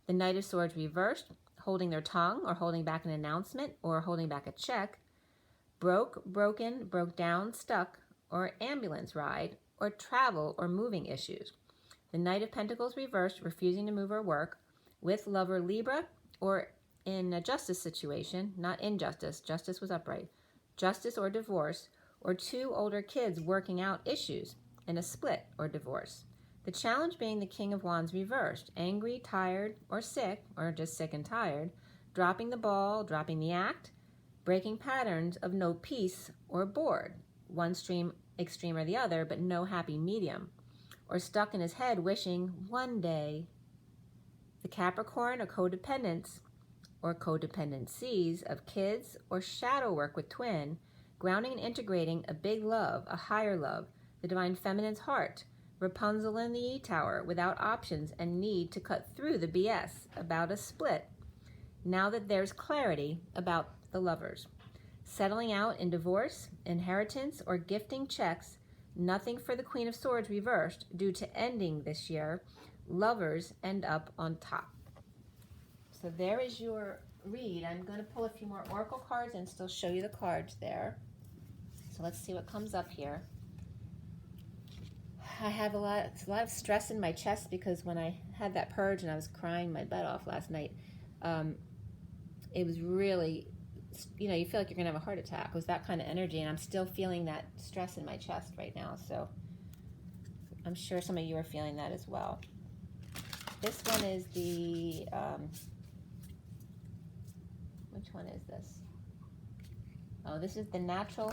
The Knight of Swords reversed, holding their tongue, or holding back an announcement, or holding back a check. Broke, broken, broke down, stuck, or ambulance ride, or travel or moving issues. The Knight of Pentacles reversed, refusing to move or work, with Lover Libra, or in a justice situation, not injustice, justice was upright, justice or divorce, or two older kids working out issues in a split or divorce. The challenge being the King of Wands reversed, angry, tired, or sick, or just sick and tired, dropping the ball, dropping the act, breaking patterns of no peace or bored, one extreme or the other, but no happy medium, or stuck in his head wishing one day. The Capricorn, or codependence, or codependencies of kids, or shadow work with twin, grounding and integrating a big love, a higher love, the divine feminine's heart, Rapunzel in the E-Tower, without options and need to cut through the BS about a split, now that there's clarity about the Lovers. Settling out in divorce, inheritance, or gifting checks, nothing for the Queen of Swords reversed due to ending this year. Lovers end up on top. So there is your read. I'm going to pull a few more oracle cards and still show you the cards there. So let's see what comes up here. I have a lot of stress in my chest because when I had that purge and I was crying my butt off last night, it was really, you know, you feel like you're going to have a heart attack. It was that kind of energy, and I'm still feeling that stress in my chest right now. So I'm sure some of you are feeling that as well. This one is the, which one is this? Oh, this is the natural.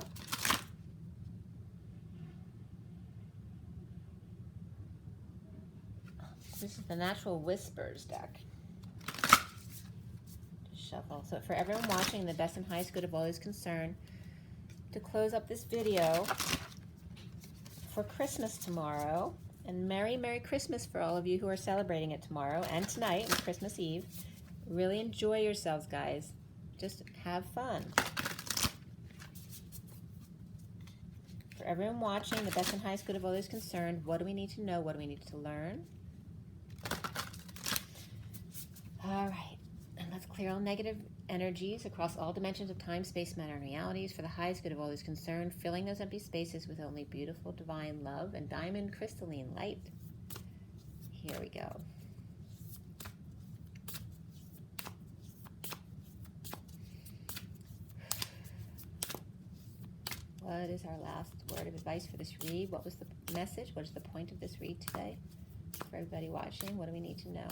This is the Natural Whispers deck. Just shuffle. So for everyone watching, the best and highest good of all is concerned. To close up this video for Christmas tomorrow, and Merry, Merry Christmas for all of you who are celebrating it tomorrow and tonight and Christmas Eve. Really enjoy yourselves, guys. Just have fun. For for everyone watching, the best and highest good of all those concerned. What do we need to know? What do we need to learn? All right, and let's clear all negative energies across all dimensions of time, space, matter, and realities for the highest good of all those concerned, filling those empty spaces with only beautiful divine love and diamond crystalline light. Here we go. What is our last word of advice for this read? What was the message? What is the point of this read today? For everybody watching, what do we need to know?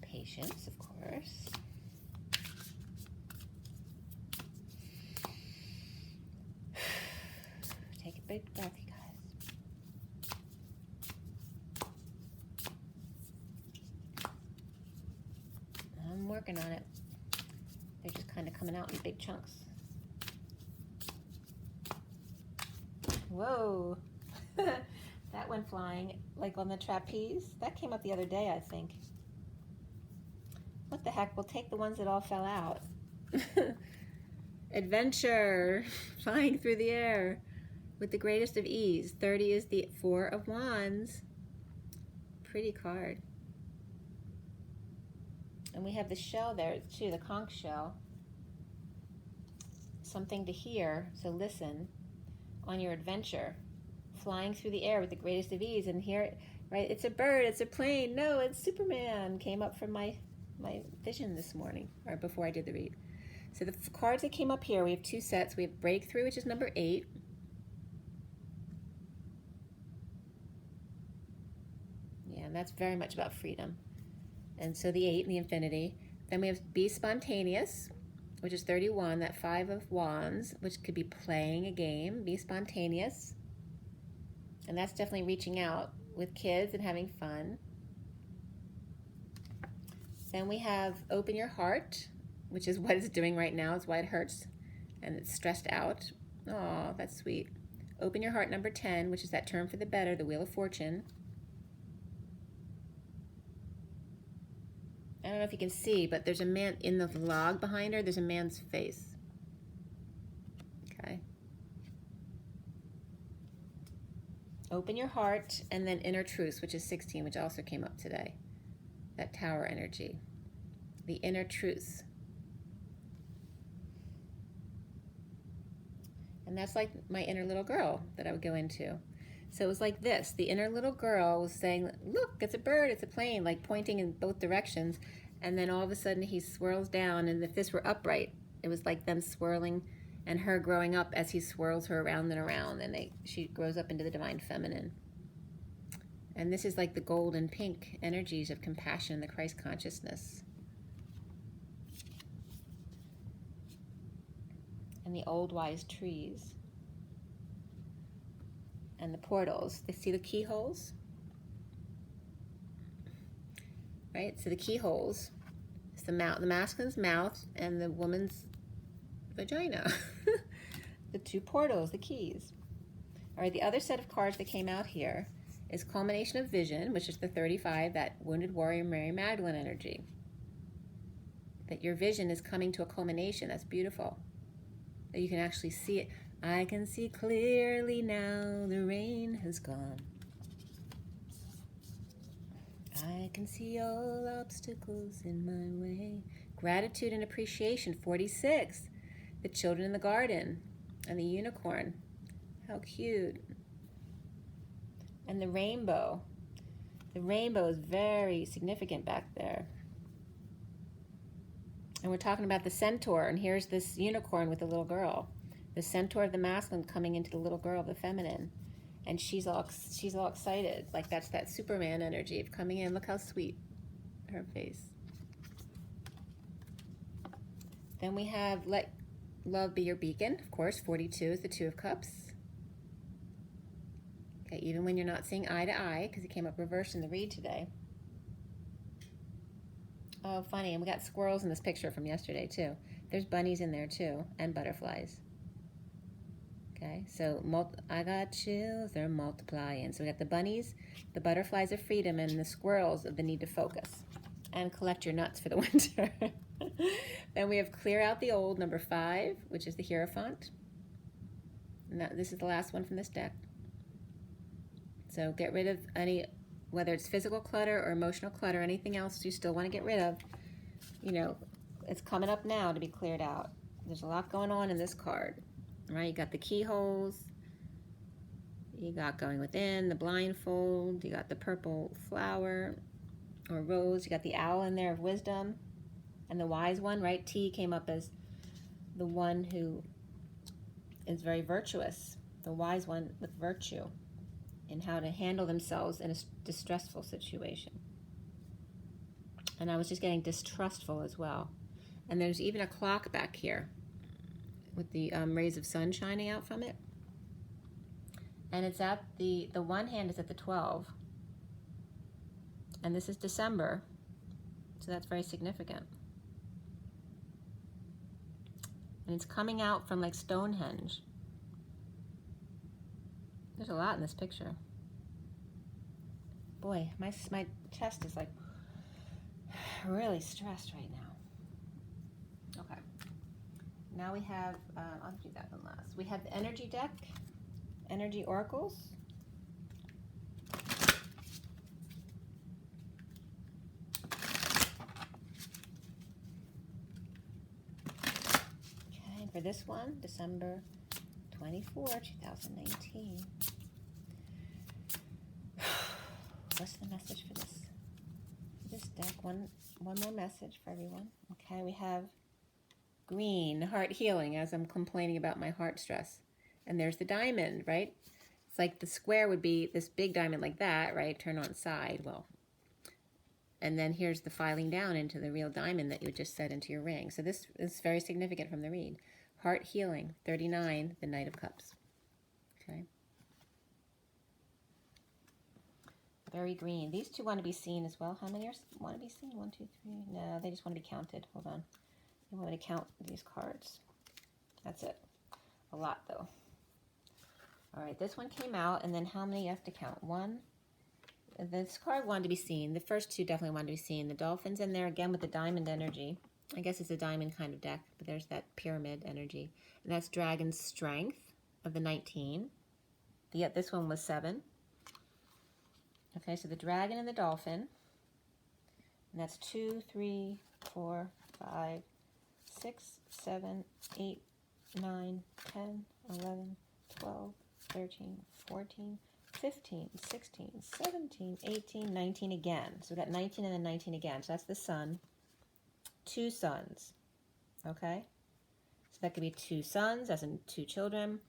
Patience, of course. Take a big breath, you guys. I'm working on it. They're just kind of coming out in big chunks. Whoa. That went flying like on the trapeze. That came up the other day, I think. What the heck? We'll take the ones that all fell out. Adventure. Flying through the air with the greatest of ease. 30 is the 4 of Wands. Pretty card. And we have the shell there too, the conch shell. Something to hear, so listen on your adventure. Flying through the air with the greatest of ease. And here, right, it's a bird, it's a plane. No, it's Superman. Came up from my vision this morning, or before I did the read. So the cards that came up here, we have 2 sets. We have Breakthrough, which is number 8. Yeah, and that's very much about freedom. And so the 8 and the infinity. Then we have Be Spontaneous, which is 31, that 5 of Wands, which could be playing a game. Be spontaneous. And that's definitely reaching out with kids and having fun. Then we have Open Your Heart, which is what it's doing right now. It's why it hurts and it's stressed out. Oh, that's sweet. Open Your Heart, number 10, which is that Turn for the Better, the Wheel of Fortune. I don't know if you can see, but there's a man in the vlog behind her. There's a man's face. Okay. Open Your Heart, and then Inner Truth, which is 16, which also came up today. That Tower energy. The Inner Truth. And that's like my inner little girl that I would go into. So it was like this. The inner little girl was saying, look, it's a bird, it's a plane, like pointing in both directions. And then all of a sudden he swirls down, and if this were upright, it was like them swirling and her growing up as he swirls her around and around, and she grows up into the divine feminine. And this is like the gold and pink energies of compassion, the Christ consciousness. And the old wise trees. And the portals. They see the keyholes? Right? So the keyholes is the masculine's mouth and the woman's vagina. The 2 portals, the keys. All right, the other set of cards that came out here is Culmination of Vision, which is the 35, that Wounded Warrior Mary Magdalene energy. That your vision is coming to a culmination. That's beautiful. That you can actually see it. I can see clearly now, the rain has gone. I can see all obstacles in my way. Gratitude and Appreciation, 46. The Children in the Garden and the Unicorn. How cute. And the rainbow. The rainbow is very significant back there. And we're talking about the centaur, and here's this unicorn with the little girl. The centaur of the masculine coming into the little girl of the feminine. And she's all excited. Like that's that Superman energy of coming in. Look how sweet her face. Then we have Let Love Be Your Beacon. Of course, 42 is the 2 of Cups. Okay, even when you're not seeing eye to eye, because it came up reversed in the read today. Oh, funny, and we got squirrels in this picture from yesterday too. There's bunnies in there too, and butterflies. Okay, so I got chills, they're multiplying. So we got the bunnies, the butterflies of freedom, and the squirrels of the need to focus and collect your nuts for the winter. Then we have clear out the old, number 5, which is the Hierophant. And this is the last one from this deck. So get rid of any, whether it's physical clutter or emotional clutter, anything else you still want to get rid of. You know, it's coming up now to be cleared out. There's a lot going on in this card, right? You got the keyholes, you got going within, the blindfold, you got the purple flower or rose, you got the owl in there of wisdom, and the wise one, right? T came up as the one who is very virtuous, the wise one with virtue in how to handle themselves in a distressful situation. And I was just getting distrustful as well. And there's even a clock back here with the rays of sun shining out from it. And it's at the one hand is at the 12. And this is December, so that's very significant. And it's coming out from like Stonehenge. There's a lot in this picture. Boy, my chest is like really stressed right now. Okay. Now we have, I'll do that one last. We have the energy deck, energy oracles. Okay, and for this one, December 24, 2019. What's the message for this deck? One more message for everyone. Okay, we have green, heart healing, as I'm complaining about my heart stress. And there's the diamond, right? It's like the square would be this big diamond like that, right? Turn on side, well. And then here's the filing down into the real diamond that you just set into your ring. So this is very significant from the read. Heart healing, 39, the Knight of Cups. Okay. Very green. These two want to be seen as well. How many want to be seen? 1, 2, 3. No, they just want to be counted. Hold on. They want me to count these cards. That's it. A lot, though. All right, this one came out, and then how many you have to count? 1. This card wanted to be seen. The first two definitely wanted to be seen. The Dolphin's in there again with the diamond energy. I guess it's a diamond kind of deck, but there's that pyramid energy. And that's Dragon's Strength of the 19. Yet this one was 7. Okay, so the dragon and the dolphin. And that's 2, 3, 4, 5, 6, 7, 8, 9, 10, 11, 12, 13, 14, 15, 16, 17, 18, 19 again. So we've got 19 and then 19 again. So that's the sun. 2 suns. Okay? So that could be 2 suns, as in 2 children.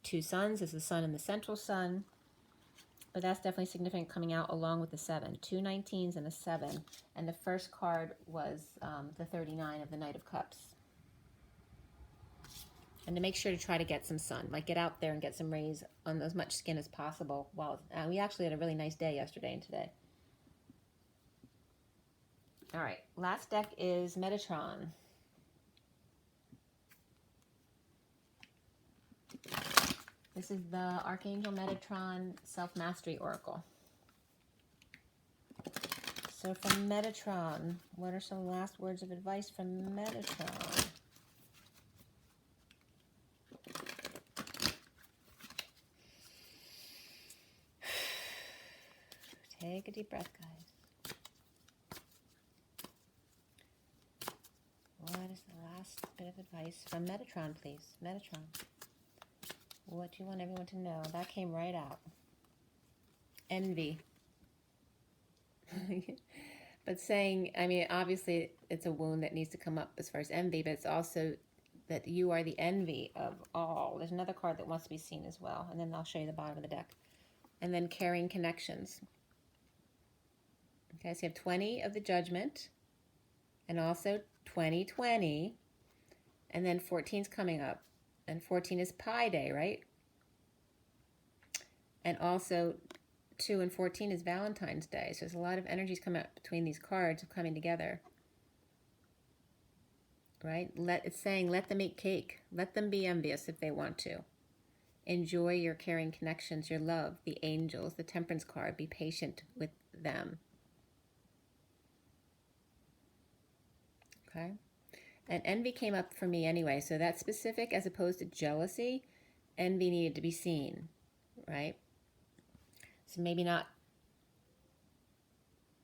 2 suns is the sun and the central sun. But that's definitely significant coming out along with the 7. 2 19s and a 7. And the first card was the 39 of the Knight of Cups. And to make sure to try to get some sun. Like get out there and get some rays on as much skin as possible. While we actually had a really nice day yesterday and today. All right, last deck is Metatron. This is the Archangel Metatron Self-Mastery Oracle. So from Metatron, what are some last words of advice from Metatron? Take a deep breath, guys. What is the last bit of advice from Metatron, please? Metatron. What do you want everyone to know? That came right out. Envy. But saying, I mean, obviously it's a wound that needs to come up as far as envy, but it's also that you are the envy of all. There's another card that wants to be seen as well, and then I'll show you the bottom of the deck. And then carrying connections. Okay, so you have 20 of the Judgment, and also 2020, and then 14's coming up. And 14 is Pi Day, right? And also 2 and 14 is Valentine's Day. So there's a lot of energies coming up between these cards of coming together. Right? It's saying let them eat cake. Let them be envious if they want to. Enjoy your caring connections, your love, the angels, the Temperance card. Be patient with them. Okay? And envy came up for me anyway, so that's specific as opposed to jealousy. Envy needed to be seen, right? So maybe not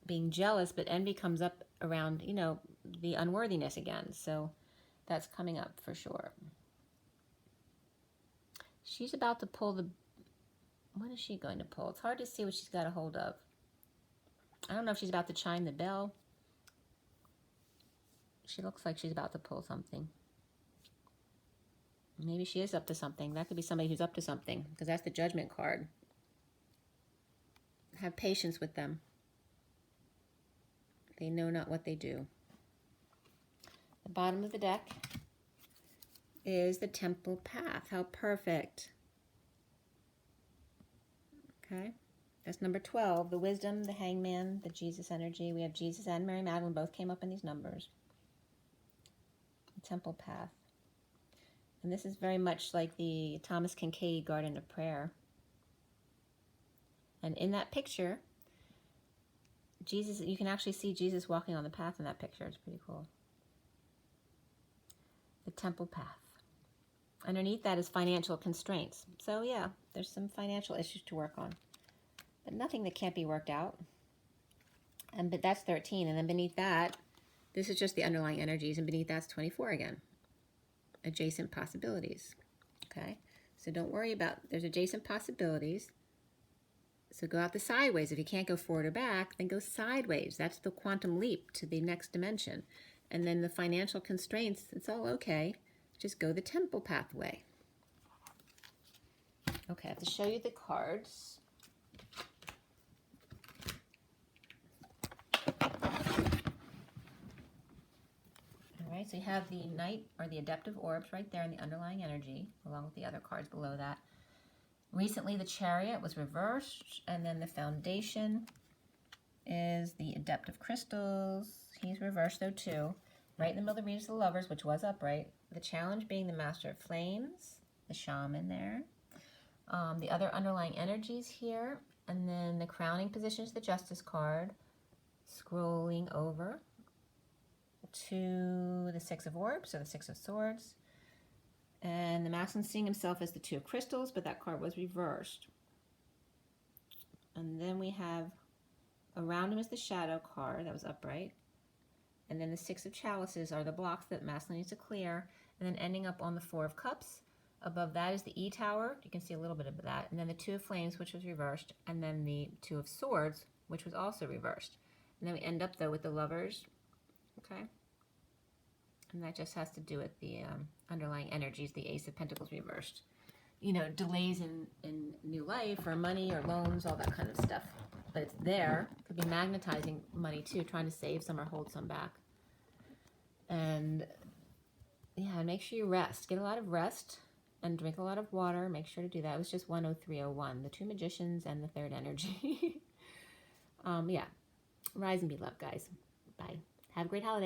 being jealous, but envy comes up around, you know, the unworthiness again. So that's coming up for sure. She's about to pull the... What is she going to pull? It's hard to see what she's got a hold of. I don't know if she's about to chime the bell. She looks like she's about to pull something. Maybe she is up to something. That could be somebody who's up to something, because that's the Judgment card. Have patience with them. They know not what they do. The bottom of the deck is the Temple Path. How perfect. Okay. That's number 12. The Wisdom, the Hangman, the Jesus energy. We have Jesus and Mary Magdalene both came up in these numbers. The Temple Path. And this is very much like the Thomas Kincaid Garden of Prayer. And in that picture, Jesus, you can actually see Jesus walking on the path in that picture. It's pretty cool. The Temple Path. Underneath that is financial constraints. So yeah, there's some financial issues to work on, but nothing that can't be worked out. But that's 13. And then beneath that, this is just the underlying energies, and beneath that's 24 again. Adjacent possibilities. Okay, so don't worry about, there's adjacent possibilities. So go out the sideways. If you can't go forward or back, then go sideways. That's the quantum leap to the next dimension. And then the financial constraints, it's all okay. Just go the Temple Pathway. Okay, I have to show you the cards. All right, so you have the Knight or the Adeptive Orbs right there in the underlying energy, along with the other cards below that. Recently, the Chariot was reversed, and then the Foundation is the Adeptive Crystals. He's reversed, though, too. Right in the middle of the reading is the Lovers, which was upright. The Challenge being the Master of Flames, the Shaman there. The other underlying energies here, and then the crowning position is the Justice card. Scrolling over to the Six of Orbs, so the Six of Swords. And the Masculine seeing himself as the Two of Crystals, but that card was reversed. And then we have around him is the Shadow card that was upright. And then the Six of Chalices are the blocks that Masculine needs to clear. And then ending up on the Four of Cups. Above that is the E-Tower. You can see a little bit of that. And then the Two of Flames, which was reversed. And then the Two of Swords, which was also reversed. And then we end up, though, with the Lovers. Okay. And that just has to do with the underlying energies, the Ace of Pentacles reversed. You know, delays in new life or money or loans, all that kind of stuff. But it's there. Could be magnetizing money too, trying to save some or hold some back. And yeah, make sure you rest. Get a lot of rest and drink a lot of water. Make sure to do that. It was just 10301. The Two Magicians and the Third Energy. Yeah. Rise and be loved, guys. Bye. Have a great holiday.